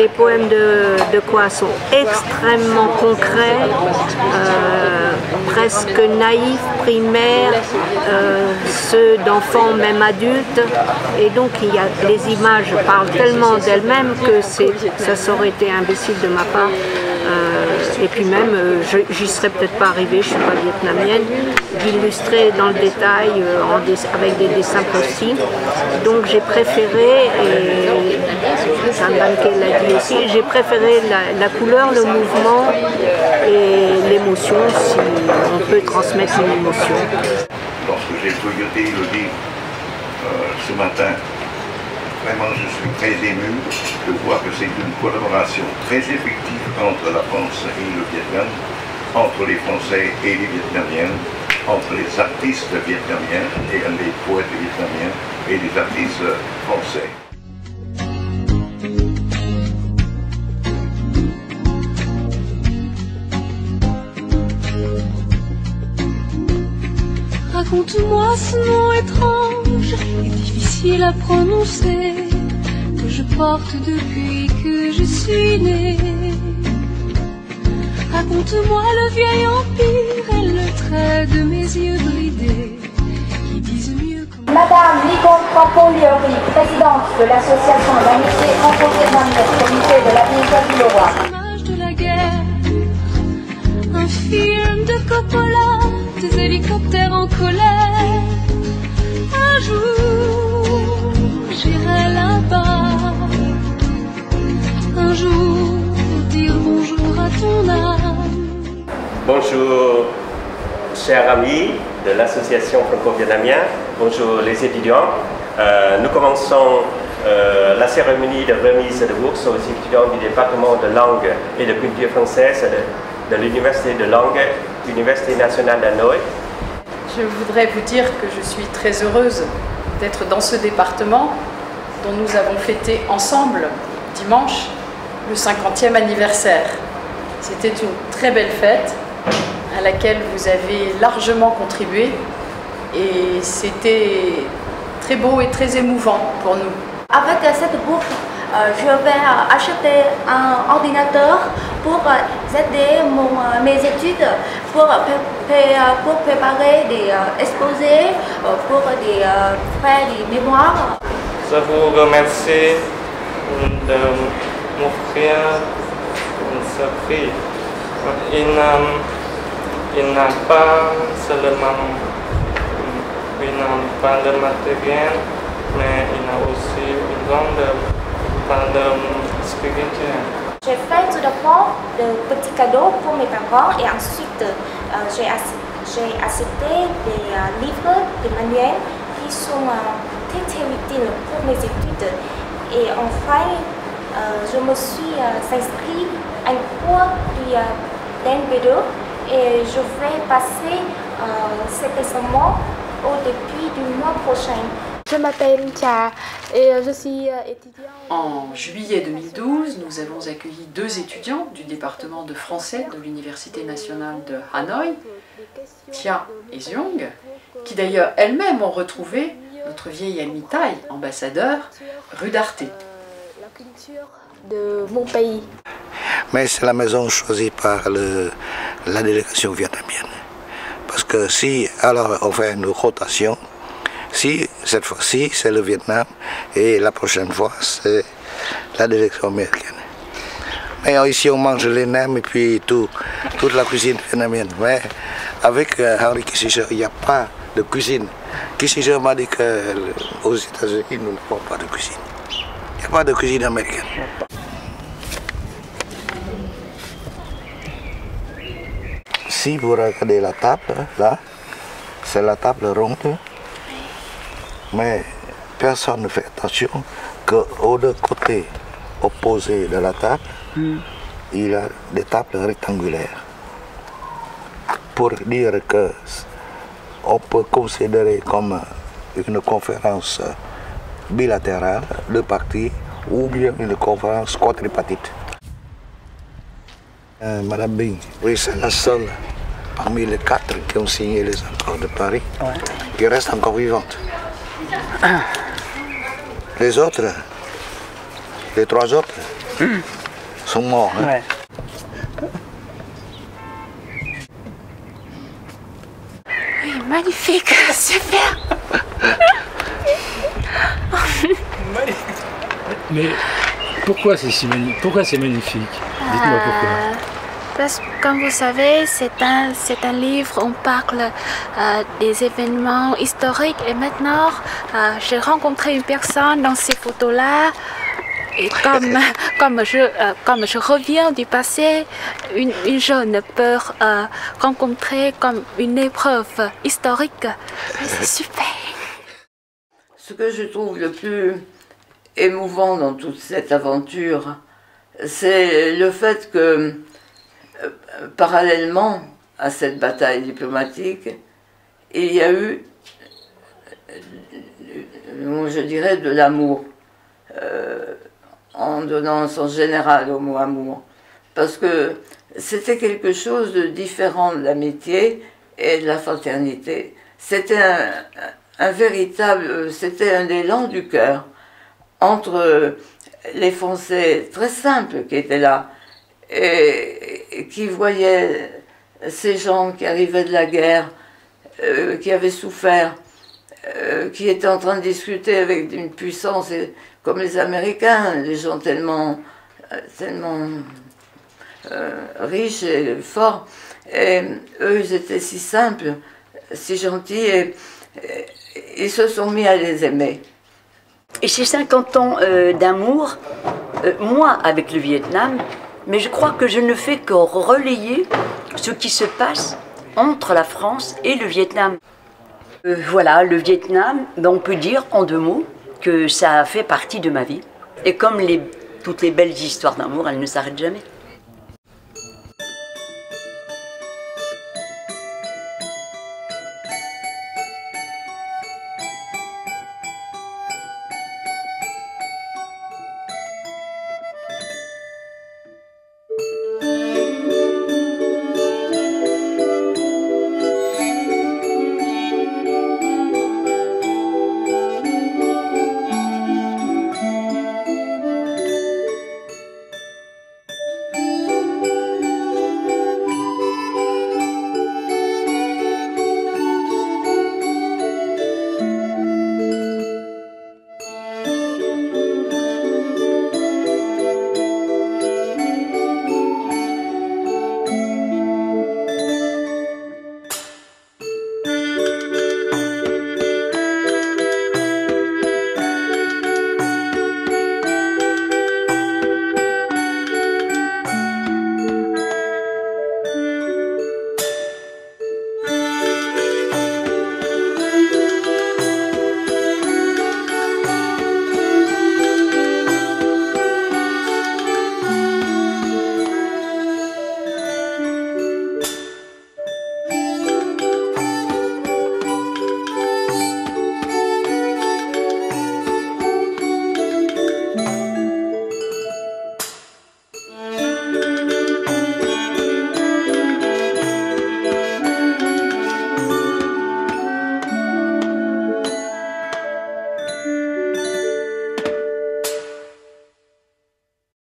Les poèmes de Kwa sont extrêmement concrets, presque naïfs, primaires, ceux d'enfants, même adultes. Et donc les images parlent tellement d'elles-mêmes que ça aurait été imbécile de ma part. Et puis même, j'y serais peut-être pas arrivée, je ne suis pas vietnamienne, d'illustrer dans le détail avec des dessins précis. Donc j'ai préféré, et Jeanne Banquet l'a dit aussi, j'ai préféré la couleur, le mouvement et l'émotion, si on peut transmettre une émotion. Lorsque j'ai feuilleté le livre ce matin, vraiment, je suis très ému de voir que c'est une collaboration très effective entre la France et le Vietnam, entre les Français et les Vietnamiens, entre les artistes vietnamiens et les poètes vietnamiens et les artistes français. Raconte-moi ce nom étrange et difficile à prononcer que je porte depuis que je suis née. Raconte-moi le vieil empire et le trait de mes yeux bridés qui disent mieux que... Madame Nicole Campo-Liori, présidente de l'association d'amitié franco-vietnamienne, comité de la péninsule du Leroy. L'image de la guerre, un film de Coppola, des hélicoptères en colère. Un jour, j'irai là-bas. Un jour, dire bonjour à ton âme. Bonjour, chers amis de l'association franco-vietnamienne. Bonjour les étudiants. Nous commençons la cérémonie de remise de bourse aux étudiants du département de langue et de culture française de l'Université de langue, Université nationale d'Hanoï. Je voudrais vous dire que je suis très heureuse d'être dans ce département dont nous avons fêté ensemble dimanche le 50e anniversaire. C'était une très belle fête à laquelle vous avez largement contribué et c'était très beau et très émouvant pour nous. Avec cette bourse, je vais acheter un ordinateur pour aider mes études, pour préparer des exposés, pour des frais de mémoire. Je vous remercie de m'offrir ce prix. Il n'a pas seulement le matériel, mais il a aussi une grande valeur spirituelle. J'ai fait tout d'abord de petits cadeaux pour mes parents et ensuite j'ai acheté des livres de manuels qui sont très utiles pour mes études. Et enfin, je me suis inscrite à un cours d'NB2 et je vais passer cet examen au début du mois prochain. Je m'appelle Cha et je suis étudiante. En juillet 2012, nous avons accueilli 2 étudiants du département de français de l'Université nationale de Hanoï, Tia et Xiong, qui d'ailleurs elles-mêmes ont retrouvé notre vieille amie Thaï, ambassadeur, rue d'Arte. La culture de mon pays. Mais c'est la maison choisie par la délégation vietnamienne. Parce que si, alors on fait une rotation, si cette fois-ci c'est le Vietnam et la prochaine fois c'est la délégation américaine. Mais ici on mange les nems et puis toute la cuisine vietnamienne. Mais avec Henry Kissinger, il n'y a pas de cuisine. Kissinger m'a dit qu'aux États-Unis nous n'avons pas de cuisine. Il n'y a pas de cuisine américaine. Si vous regardez la table, là, c'est la table ronde, mais personne ne fait attention qu'au deux côtés opposés de la table, il y a des tables rectangulaires. Pour dire que on peut considérer comme une conférence bilatérale, deux parties, ou bien une conférence quadripartite. Madame Bing, oui, c'est la seule parmi les 4 qui ont signé les accords de Paris, qui reste encore vivante. Les autres, les 3 autres, sont morts. Hein. Ouais. Oui, magnifique, super. Mais pourquoi c'est si magnifique? Pourquoi c'est magnifique? Dites-moi pourquoi. Parce que, comme vous savez, c'est un livre, on parle des événements historiques. Et maintenant, j'ai rencontré une personne dans ces photos-là. Et comme je reviens du passé, une jeune peut rencontrer comme une épreuve historique. C'est super. Ce que je trouve le plus émouvant dans toute cette aventure, c'est le fait que, parallèlement à cette bataille diplomatique, il y a eu, je dirais, de l'amour, en donnant un sens général au mot amour, parce que c'était quelque chose de différent de l'amitié et de la fraternité. C'était un véritable, c'était un élan du cœur entre les Français très simples qui étaient là et qui voyaient ces gens qui arrivaient de la guerre, qui avaient souffert, qui étaient en train de discuter avec une puissance comme les Américains, des gens tellement riches et forts, et eux ils étaient si simples, si gentils, et ils se sont mis à les aimer. Et ces 50 ans d'amour, moi avec le Vietnam, mais je crois que je ne fais que relayer ce qui se passe entre la France et le Vietnam. Voilà, le Vietnam, on peut dire en 2 mots que ça a fait partie de ma vie. Et comme toutes les belles histoires d'amour, elles ne s'arrêtent jamais.